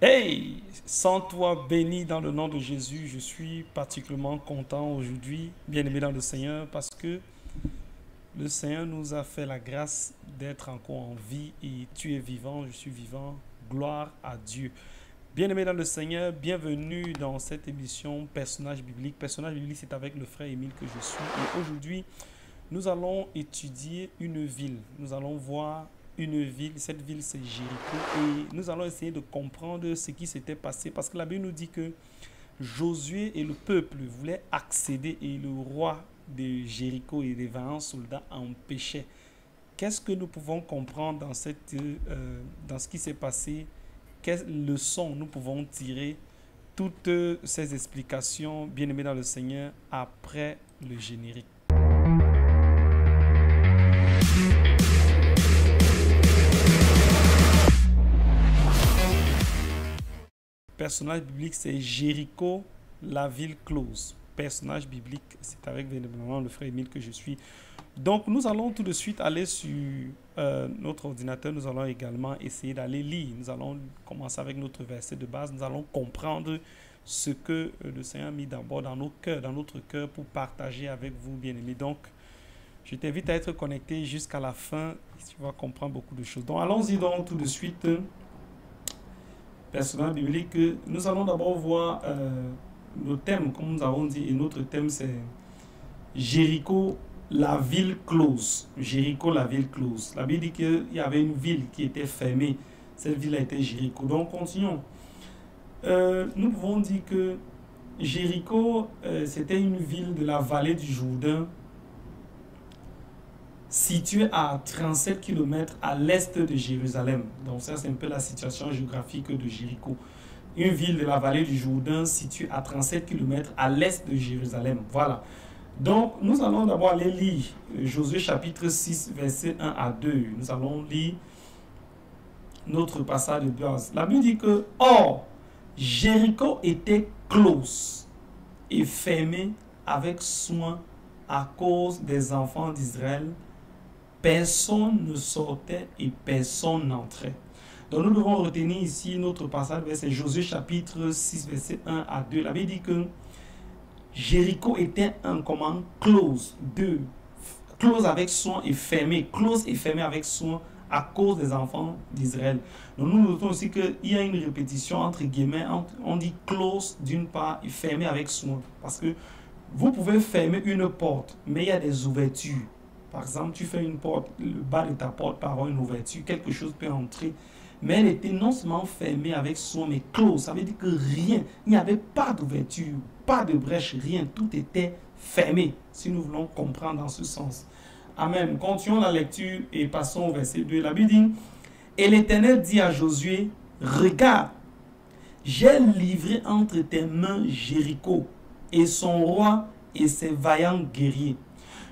Hey, sans toi béni dans le nom de Jésus, je suis particulièrement content aujourd'hui, bien-aimé dans le Seigneur, parce que le Seigneur nous a fait la grâce d'être encore en vie et tu es vivant, je suis vivant. Gloire à Dieu. Bien-aimé dans le Seigneur, bienvenue dans cette émission Personnage biblique. Personnage biblique, c'est avec le frère Émile que je suis. Et aujourd'hui, nous allons étudier une ville. Nous allons voir une ville. Cette ville, c'est Jéricho. Et nous allons essayer de comprendre ce qui s'était passé. Parce que la Bible nous dit que Josué et le peuple voulaient accéder et le roi de Jéricho et des 20 soldats empêchaient. Qu'est-ce que nous pouvons comprendre dans ce qui s'est passé? Quelles leçons nous pouvons tirer? Toutes ces explications, bien aimés dans le Seigneur, après le générique. Personnage biblique, c'est Jéricho, la ville close. Personnage biblique, c'est avec évidemment le frère Émile que je suis. Donc, nous allons tout de suite aller sur notre ordinateur. Nous allons également essayer d'aller lire. Nous allons commencer avec notre verset de base. Nous allons comprendre ce que le Seigneur a mis d'abord dans nos cœurs, dans notre cœur, pour partager avec vous, bien-aimés. Donc, je t'invite à être connecté jusqu'à la fin. Tu vas comprendre beaucoup de choses. Donc, allons-y donc tout de suite. Personnage biblique, nous allons d'abord voir le thème, comme nous avons dit, et notre thème c'est Jéricho, la ville close. Jéricho, la ville close. La Bible dit qu'il y avait une ville qui était fermée. Cette ville a été Jéricho. Donc, continuons. Nous pouvons dire que Jéricho, c'était une ville de la vallée du Jourdain, située à 37 km à l'est de Jérusalem. Donc ça, c'est un peu la situation géographique de Jéricho. Une ville de la vallée du Jourdain située à 37 km à l'est de Jérusalem. Voilà. Donc, nous allons d'abord aller lire Josué chapitre 6, verset 1 à 2. Nous allons lire notre passage de base. La Bible dit que, or, Jéricho était close et fermé avec soin à cause des enfants d'Israël. Personne ne sortait et personne n'entrait. Donc nous devons retenir ici notre passage, c'est Josué chapitre 6, verset 1 à 2. La Bible dit que Jéricho était un commande close, close avec soin et fermé, close et fermé avec soin à cause des enfants d'Israël. Donc nous notons aussi qu'il y a une répétition entre guillemets, on dit close d'une part et fermé avec soin. Parce que vous pouvez fermer une porte, mais il y a des ouvertures. Par exemple, tu fais une porte, le bas de ta porte peut avoir une ouverture, quelque chose peut entrer. Mais elle était non seulement fermée avec soin, mais close. Ça veut dire que rien, il n'y avait pas d'ouverture, pas de brèche, rien. Tout était fermé, si nous voulons comprendre dans ce sens. Amen. Continuons la lecture et passons au verset 2. La Bible dit, et l'Éternel dit à Josué, regarde, j'ai livré entre tes mains Jéricho et son roi et ses vaillants guerriers.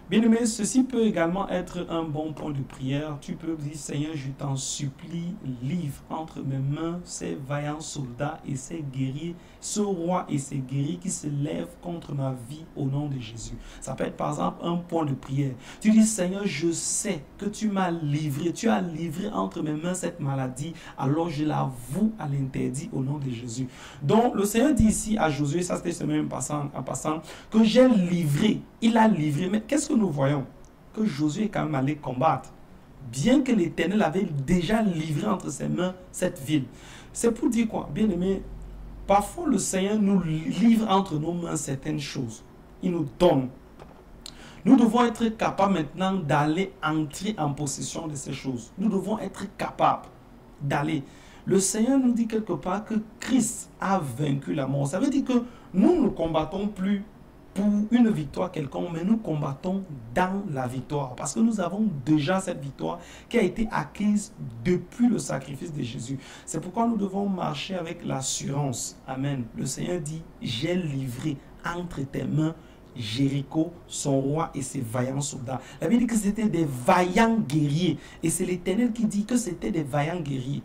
Bien aimé, ceci peut également être un bon point de prière. Tu peux dire, Seigneur, je t'en supplie, livre entre mes mains ces vaillants soldats et ces guerriers, ce roi et ces guerriers qui se lèvent contre ma vie au nom de Jésus. Ça peut être par exemple un point de prière. Tu dis, Seigneur, je sais que tu m'as livré, tu as livré entre mes mains cette maladie, alors je la voue à l'interdit au nom de Jésus. Donc le Seigneur dit ici à Josué, ça c'était ce même en passant, que j'ai livré, il a livré. Mais qu'est-ce que nous voyons? Que Josué est quand même allé combattre, bien que l'Éternel avait déjà livré entre ses mains cette ville. C'est pour dire quoi? Bien aimé, parfois le Seigneur nous livre entre nos mains certaines choses. Il nous donne. Nous devons être capables maintenant d'aller entrer en possession de ces choses. Nous devons être capables d'aller. Le Seigneur nous dit quelque part que Christ a vaincu la mort. Ça veut dire que nous ne combattons plus pour une victoire quelconque, mais nous combattons dans la victoire. Parce que nous avons déjà cette victoire qui a été acquise depuis le sacrifice de Jésus. C'est pourquoi nous devons marcher avec l'assurance. Amen. Le Seigneur dit, j'ai livré entre tes mains Jéricho, son roi et ses vaillants soldats. La Bible dit que c'était des vaillants guerriers. Et c'est l'Éternel qui dit que c'était des vaillants guerriers.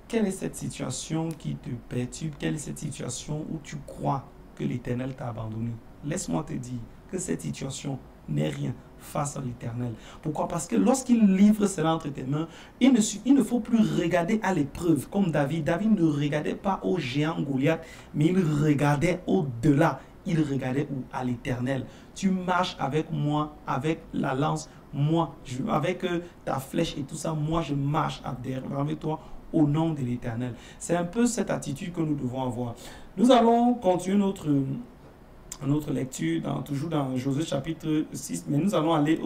Quelle est cette situation qui te perturbe? Quelle est cette situation où tu crois que l'Éternel t'a abandonné? Laisse-moi te dire que cette situation n'est rien face à l'Éternel. Pourquoi? Parce que lorsqu'il livre cela entre tes mains, il ne faut plus regarder à l'épreuve comme David. David ne regardait pas au géant Goliath, mais il regardait au-delà. Il regardait où? À l'Éternel. Tu marches avec moi, avec la lance, moi, avec ta flèche et tout ça, moi je marche avec toi au nom de l'Éternel. C'est un peu cette attitude que nous devons avoir. Nous allons continuer notre lecture, toujours dans Josué chapitre 6, mais nous allons aller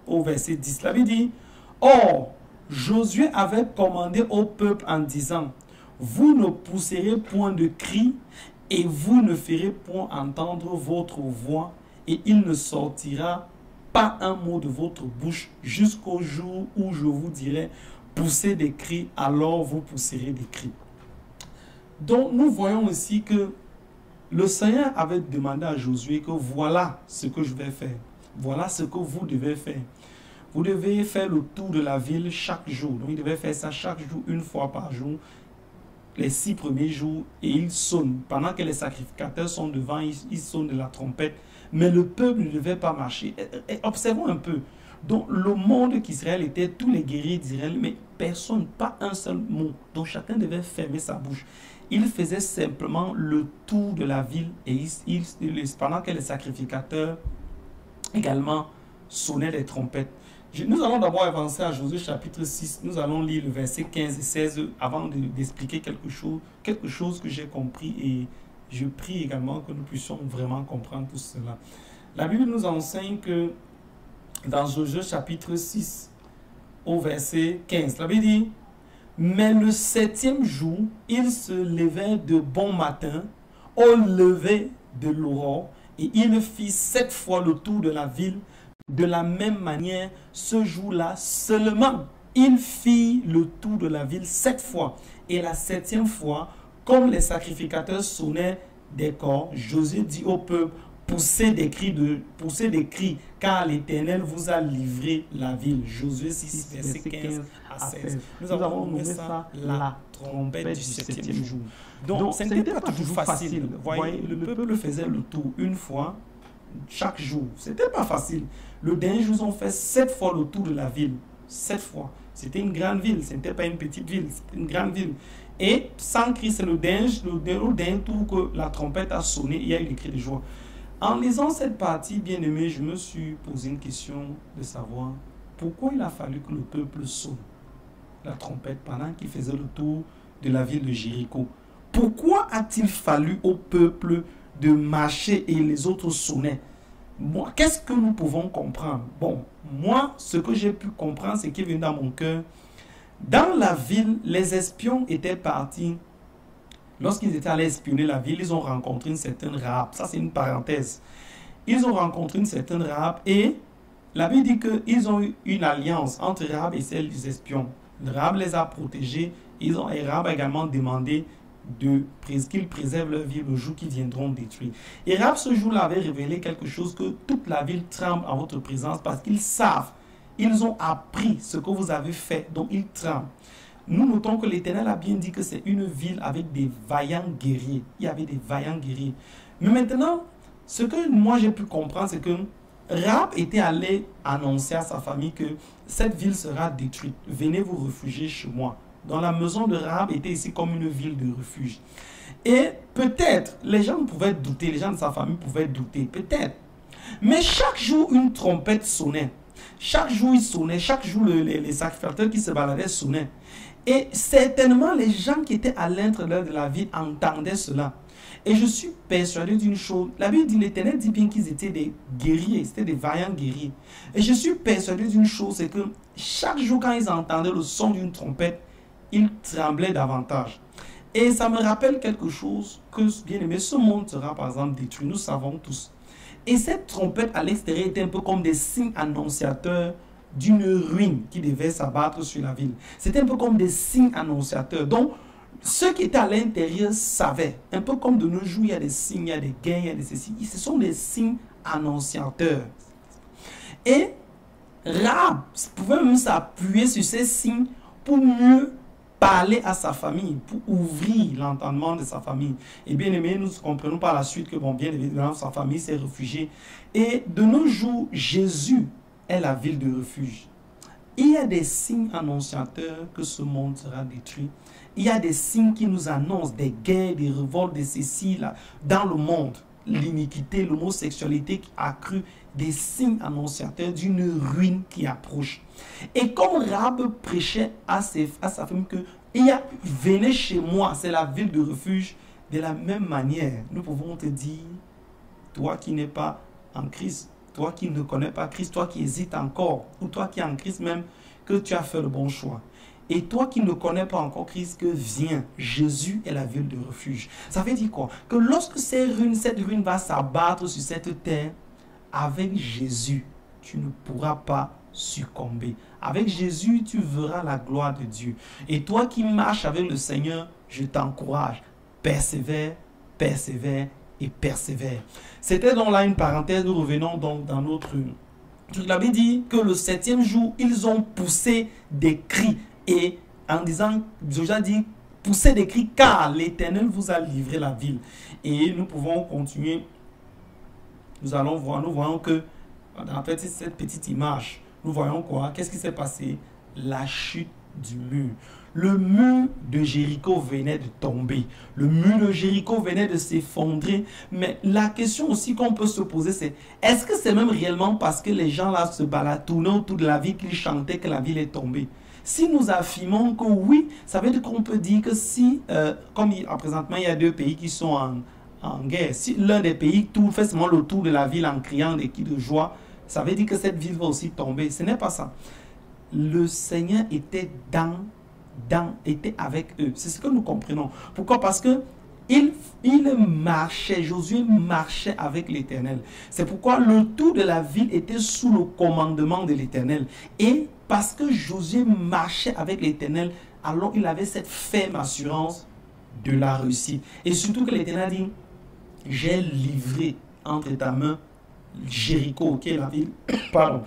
au verset 10. La Bible dit, « Or, Josué avait commandé au peuple en disant, « Vous ne pousserez point de cri, et vous ne ferez point entendre votre voix, et il ne sortira pas un mot de votre bouche jusqu'au jour où je vous dirai, poussez des cris, alors vous pousserez des cris. » Donc, nous voyons ici que le Seigneur avait demandé à Josué que voilà ce que je vais faire. Voilà ce que vous devez faire. Vous devez faire le tour de la ville chaque jour. Donc, il devait faire ça chaque jour, une fois par jour, les 6 premiers jours, et il sonne. Pendant que les sacrificateurs sont devant, ils sonnent de la trompette. Mais le peuple ne devait pas marcher. Et observons un peu. Donc, le monde qu'Israël était, tous les guerriers d'Israël, mais personne, pas un seul mot. Donc, chacun devait fermer sa bouche. Il faisait simplement le tour de la ville et pendant que les sacrificateurs également sonnaient les trompettes. Nous allons d'abord avancer à Josué chapitre 6. Nous allons lire le verset 15 et 16 avant d'expliquer quelque chose que j'ai compris, et je prie également que nous puissions vraiment comprendre tout cela. La Bible nous enseigne que dans Josué chapitre 6 au verset 15, la Bible dit: mais le 7e jour, il se levait de bon matin, au lever de l'aurore, et il fit 7 fois le tour de la ville. De la même manière, ce jour-là seulement, il fit le tour de la ville 7 fois. Et la 7e fois, comme les sacrificateurs sonnaient des corps, Josué dit au peuple: poussez des cris, car l'Éternel vous a livré la ville. Josué 6, verset 15 à 16. Nous avons nommé ça la trompette du 7e jour. Donc, ce n'était pas toujours facile. Vous voyez, le peuple faisait le tour une fois chaque jour. Ce n'était pas facile. Le dernier jour, ils ont fait 7 fois le tour de la ville. 7 fois. C'était une grande ville. Ce n'était pas une petite ville. C'était une grande ville. Et sans cri, c'est le dernier tour que la trompette a sonné. Il y a eu des cris de joie. En lisant cette partie, bien aimé, je me suis posé une question de savoir pourquoi il a fallu que le peuple sonne la trompette pendant qu'il faisait le tour de la ville de Jéricho. Pourquoi a-t-il fallu au peuple de marcher et les autres sonnaient? Moi, qu'est-ce que nous pouvons comprendre? Bon, moi, ce que j'ai pu comprendre, c'est qu'il vient dans mon cœur. Dans la ville, les espions étaient partis. Lorsqu'ils étaient allés espionner la ville, ils ont rencontré une certaine Rahab. Ça, c'est une parenthèse. Ils ont rencontré une certaine Rahab et la Bible dit qu'ils ont eu une alliance entre Rahab et celle des espions. Rahab les a protégés. Et Rahab a également demandé qu'ils préservent leur vie le jour qu'ils viendront détruire. Et Rahab, ce jour-là, avait révélé quelque chose, que toute la ville tremble en votre présence parce qu'ils savent, ils ont appris ce que vous avez fait, donc ils tremblent. Nous notons que l'Éternel a bien dit que c'est une ville avec des vaillants guerriers. Il y avait des vaillants guerriers. Mais maintenant, ce que moi j'ai pu comprendre, c'est que Rahab était allé annoncer à sa famille que cette ville sera détruite. Venez vous réfugier chez moi. Donc la maison de Rahab était ici comme une ville de refuge. Et peut-être, les gens pouvaient douter, les gens de sa famille pouvaient douter, peut-être. Mais chaque jour, une trompette sonnait. Chaque jour, il sonnait. Chaque jour, les sacrificateurs qui se baladaient sonnaient. Et certainement, les gens qui étaient à l'intérieur de la ville entendaient cela. Et je suis persuadé d'une chose. La Bible dit, l'Éternel dit bien qu'ils étaient des guerriers, c'était des vaillants guerriers. Et je suis persuadé d'une chose, c'est que chaque jour, quand ils entendaient le son d'une trompette, ils tremblaient davantage. Et ça me rappelle quelque chose que, bien aimé, ce monde sera par exemple détruit, nous savons tous. Et cette trompette à l'extérieur était un peu comme des signes annonciateurs d'une ruine qui devait s'abattre sur la ville. C'était un peu comme des signes annonciateurs. Donc, ceux qui étaient à l'intérieur savaient, un peu comme de nos jours, il y a des signes, il y a des gains, il y a des ceci. Ce sont des signes annonciateurs. Et Rahab pouvait même s'appuyer sur ces signes pour mieux parler à sa famille, pour ouvrir l'entendement de sa famille. Et bien aimé, nous comprenons par la suite que, bon, bien évidemment, sa famille s'est réfugiée. Et de nos jours, Jésus est la ville de refuge. Il y a des signes annonciateurs que ce monde sera détruit. Il y a des signes qui nous annoncent des guerres, des révoltes, des ceci là dans le monde. L'iniquité, l'homosexualité qui a accru, des signes annonciateurs d'une ruine qui approche. Et comme Rahab prêchait à sa femme que venez chez moi, c'est la ville de refuge, de la même manière, nous pouvons te dire, toi qui n'es pas en Christ, toi qui ne connais pas Christ, toi qui hésites encore, ou toi qui es en Christ même, que tu as fait le bon choix. Et toi qui ne connais pas encore Christ, que viens, Jésus est la ville de refuge. Ça veut dire quoi? Que lorsque cette ruine va s'abattre sur cette terre, avec Jésus, tu ne pourras pas succomber. Avec Jésus, tu verras la gloire de Dieu. Et toi qui marches avec le Seigneur, je t'encourage. Persévère, persévère et persévère. C'était donc là une parenthèse. Nous revenons donc dans notre... Je l'avais dit que le 7e jour, ils ont poussé des cris. Et en disant, Josué dit, poussez des cris car l'Éternel vous a livré la ville. Et nous pouvons continuer. Nous allons voir, nous voyons que dans cette petite image, nous voyons quoi? Qu'est-ce qui s'est passé? La chute du mur. Le mur de Jéricho venait de tomber. Le mur de Jéricho venait de s'effondrer. Mais la question aussi qu'on peut se poser, c'est est-ce que c'est même réellement parce que les gens là se baladent, tournaient autour de la ville, qu'ils chantaient que la ville est tombée? Si nous affirmons que oui, ça veut dire qu'on peut dire que si, comme présentement il y a 2 pays qui sont en guerre, si l'un des pays fait seulement le tour de la ville en criant des cris de joie, ça veut dire que cette ville va aussi tomber. Ce n'est pas ça. Le Seigneur était était avec eux. C'est ce que nous comprenons. Pourquoi? Parce que il marchait, Josué marchait avec l'Éternel. C'est pourquoi le tour de la ville était sous le commandement de l'Éternel. Et parce que Josué marchait avec l'Éternel, alors il avait cette ferme assurance de la réussite. Et surtout que l'Éternel dit, j'ai livré entre ta main Jéricho, qui est la ville, pardon,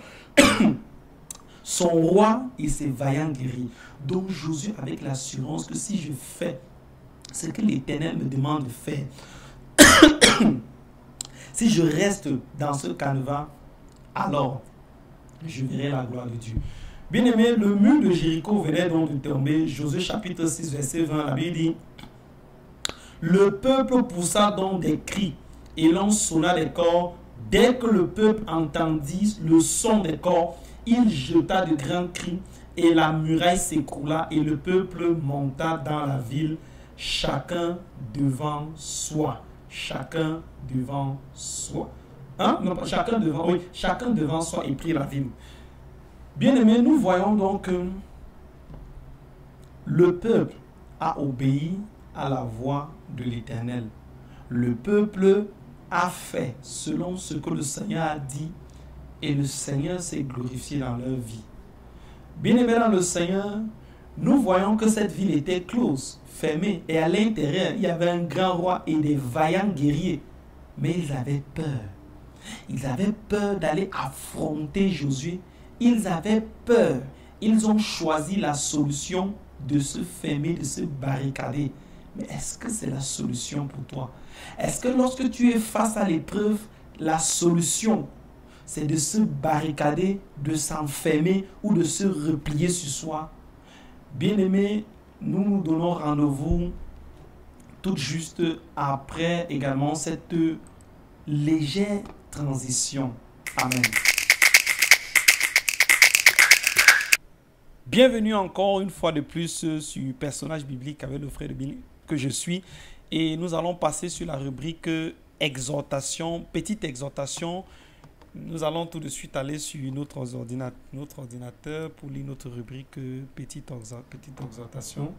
son roi et ses vaillants guerriers. Donc Josué avec l'assurance que si je fais ce que l'Éternel me demande de faire, si je reste dans ce canevas, alors je verrai la gloire de Dieu. Bien aimé, le mur de Jéricho venait donc de tomber. Josué chapitre 6 verset 20, la Bible dit, le peuple poussa donc des cris et l'on sonna des corps. Dès que le peuple entendit le son des corps, il jeta de grands cris et la muraille s'écroula et le peuple monta dans la ville, chacun devant soi. Chacun devant soi. Hein? Non, chacun devant soi et prit la ville. Bien aimé, nous voyons donc que le peuple a obéi à la voix de l'Éternel. Le peuple a fait selon ce que le Seigneur a dit et le Seigneur s'est glorifié dans leur vie. Bien aimé dans le Seigneur, nous voyons que cette ville était close, fermée, et à l'intérieur, il y avait un grand roi et des vaillants guerriers. Mais ils avaient peur. Ils avaient peur d'aller affronter Josué. Ils avaient peur. Ils ont choisi la solution de se fermer, de se barricader. Mais est-ce que c'est la solution pour toi? Est-ce que lorsque tu es face à l'épreuve, la solution, c'est de se barricader, de s'enfermer ou de se replier sur soi? Bien-aimés, nous nous donnons rendez-vous tout juste après également cette légère transition. Amen. Bienvenue encore une fois de plus sur Personnage biblique avec le frère de Billy que je suis. Et nous allons passer sur la rubrique exhortation, petite exhortation. Nous allons tout de suite aller sur notre ordinateur pour lire notre rubrique petite exhortation.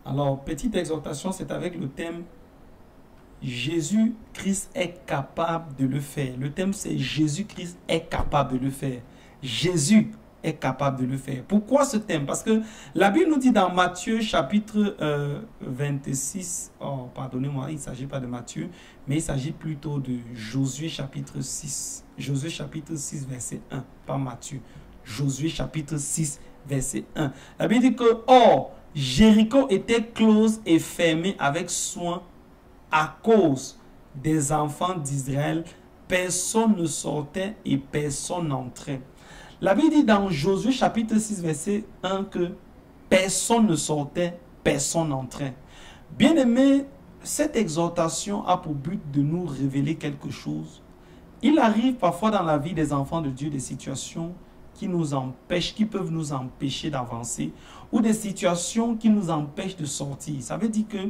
Alors, petite exhortation, c'est avec le thème Jésus-Christ est capable de le faire. Le thème, c'est Jésus-Christ est capable de le faire. Jésus est capable de le faire. Pourquoi ce thème? Parce que la Bible nous dit dans Matthieu chapitre 26, pardonnez-moi, il ne s'agit pas de Matthieu, mais il s'agit plutôt de Josué chapitre 6. Josué chapitre 6, verset 1, pas Matthieu. Josué chapitre 6, verset 1. La Bible dit que, or, Jéricho était close et fermé avec soin à cause des enfants d'Israël. Personne ne sortait et personne n'entrait. La Bible dit dans Josué chapitre 6, verset 1 que personne ne sortait, personne n'entrait. Bien-aimés, cette exhortation a pour but de nous révéler quelque chose. Il arrive parfois dans la vie des enfants de Dieu des situations qui nous empêchent, qui peuvent nous empêcher d'avancer, ou des situations qui nous empêchent de sortir. Ça veut dire que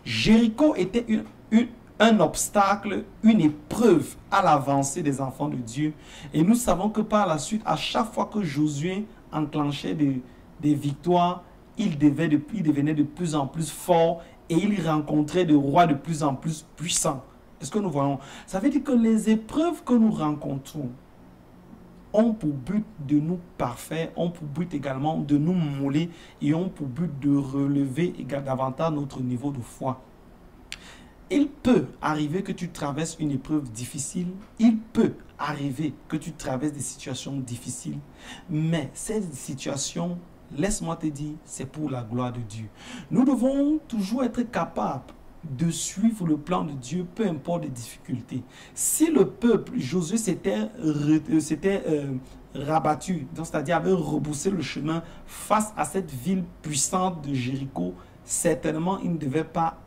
Jéricho était un obstacle, une épreuve à l'avancée des enfants de Dieu. Et nous savons que par la suite, à chaque fois que Josué enclenchait des victoires, il devenait de plus en plus fort et il rencontrait des rois de plus en plus puissants. Est-ce que nous voyons? Ça veut dire que les épreuves que nous rencontrons ont pour but de nous parfaire, ont pour but également de nous mouler et ont pour but de relever davantage notre niveau de foi. Il peut arriver que tu traverses une épreuve difficile, il peut arriver que tu traverses des situations difficiles, mais ces situations, laisse-moi te dire, c'est pour la gloire de Dieu. Nous devons toujours être capables de suivre le plan de Dieu, peu importe les difficultés. Si le peuple, Josué s'était rabattu, c'est-à-dire avait rebroussé le chemin face à cette ville puissante de Jéricho, certainement il ne devait pas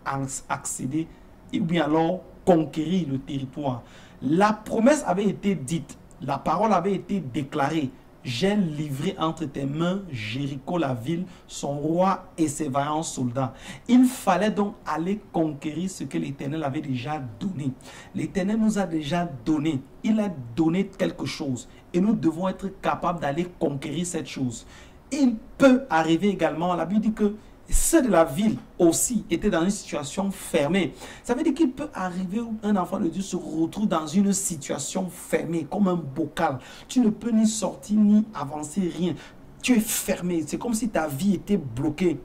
accéder ou bien alors conquérir le territoire. La promesse avait été dite, la parole avait été déclarée. J'ai livré entre tes mains Jéricho, la ville, son roi et ses vaillants soldats. Il fallait donc aller conquérir ce que l'Éternel avait déjà donné. L'Éternel nous a déjà donné. Il a donné quelque chose. Et nous devons être capables d'aller conquérir cette chose. Il peut arriver également, la Bible dit que ceux de la ville aussi étaient dans une situation fermée. Ça veut dire qu'il peut arriver où un enfant de Dieu se retrouve dans une situation fermée, comme un bocal. Tu ne peux ni sortir, ni avancer, rien. Tu es fermé. C'est comme si ta vie était bloquée.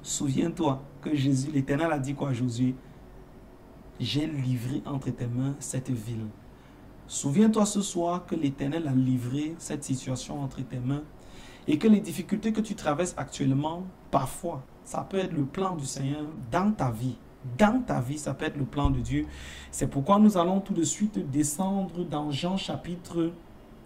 Souviens-toi que Jésus, l'Éternel a dit quoi à Josué? J'ai livré entre tes mains cette ville. Souviens-toi ce soir que l'Éternel a livré cette situation entre tes mains. Et que les difficultés que tu traverses actuellement, parfois, ça peut être le plan du Seigneur dans ta vie. Dans ta vie, ça peut être le plan de Dieu. C'est pourquoi nous allons tout de suite descendre dans Jean chapitre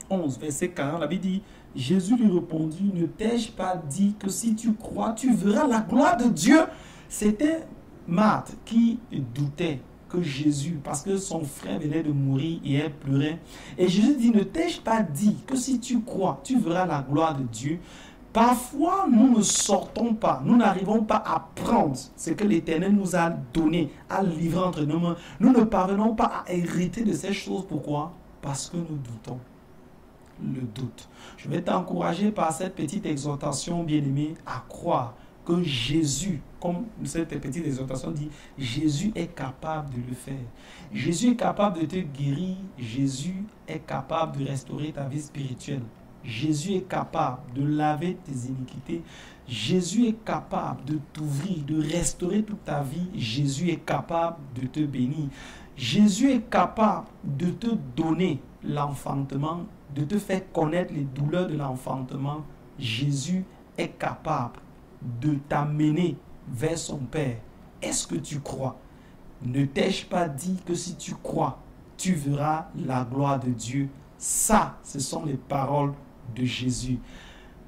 11, verset 40. La Bible dit, Jésus lui répondit, ne t'ai-je pas dit que si tu crois, tu verras la gloire de Dieu? C'était Marthe qui doutait que Jésus, parce que son frère venait de mourir et elle pleurait. Et Jésus dit, ne t'ai-je pas dit que si tu crois, tu verras la gloire de Dieu? Parfois, nous ne sortons pas, nous n'arrivons pas à prendre ce que l'Éternel nous a donné, à livrer entre nos mains. Nous ne parvenons pas à hériter de ces choses. Pourquoi? Parce que nous doutons. Le doute. Je vais t'encourager par cette petite exhortation, bien-aimé, à croire que Jésus, comme cette petite exhortation dit, Jésus est capable de le faire. Jésus est capable de te guérir. Jésus est capable de restaurer ta vie spirituelle. Jésus est capable de laver tes iniquités. Jésus est capable de t'ouvrir, de restaurer toute ta vie. Jésus est capable de te bénir. Jésus est capable de te donner l'enfantement, de te faire connaître les douleurs de l'enfantement. Jésus est capable de t'amener vers son Père. Est-ce que tu crois? Ne t'ai-je pas dit que si tu crois, tu verras la gloire de Dieu? Ça, ce sont les paroles de Jésus.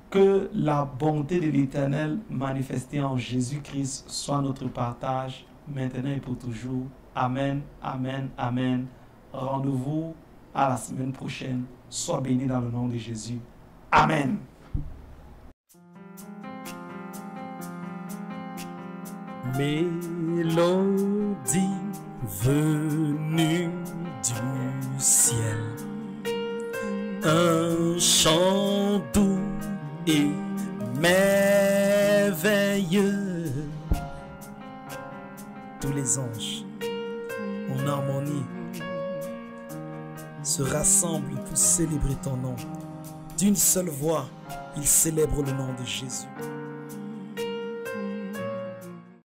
Que la bonté de l'Éternel manifestée en Jésus-Christ soit notre partage, maintenant et pour toujours. Amen, amen, amen. Rendez-vous à la semaine prochaine. Sois béni dans le nom de Jésus. Amen. Mélodie venue du ciel, un chant doux et merveilleux. Tous les anges en harmonie se rassemblent pour célébrer ton nom. D'une seule voix, ils célèbrent le nom de Jésus.